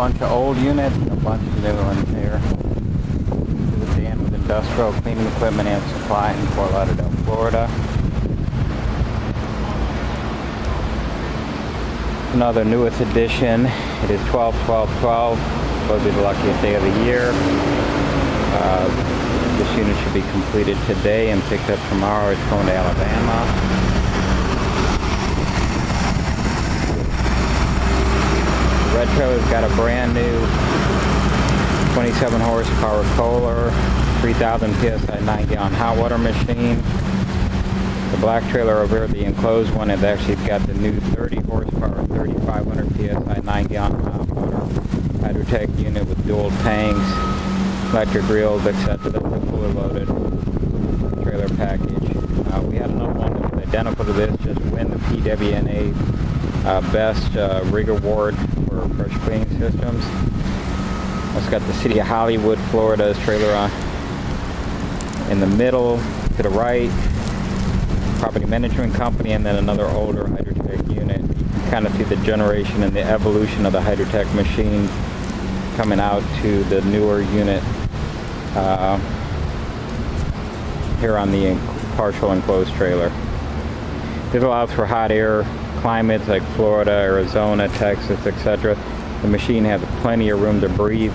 bunch of old units and a bunch of new ones here. This is Dan with Industrial Cleaning Equipment and Supply in Fort Lauderdale, Florida. Another newest edition. It is 12/12/12. Supposed to be the luckiest day of the year. This unit should be completed today and picked up tomorrow. It's going to Alabama. The red trailer's got a brand new 27 horsepower Kohler, 3,000 psi 9-gallon hot water machine. The black trailer over here, the enclosed one, has actually got the new 30 horsepower, 3,500 psi 9-gallon hot water Hydro-Tek unit with dual tanks, electric grills, etc. That's a fully loaded trailer package. We had another one that was identical to this, just win the PWNA Best Rig Award for pressure cleaning systems. It's got the City of Hollywood, Florida's trailer in the middle, to the right, property management company, and then another older Hydro-Tek unit. You can kind of see the generation and the evolution of the Hydro-Tek machine coming out to the newer unit here on the partial enclosed trailer. This allows for hot air climates like Florida, Arizona, Texas, etc. The machine has plenty of room to breathe.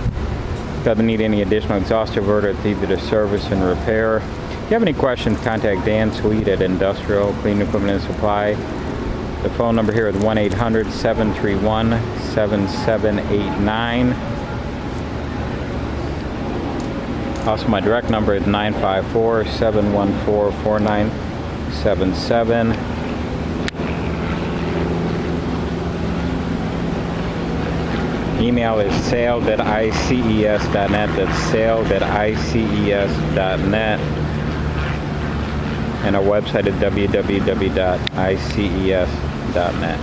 Doesn't need any additional exhaust diverter. It's easy to service and repair. If you have any questions, contact Dan Swede at Industrial Cleaning Equipment and Supply. The phone number here is 1-800-731-7789. Also, my direct number is 954-714-4977. Email is sales@ices.net. That's sales@ices.net. And our website is www.ices.net.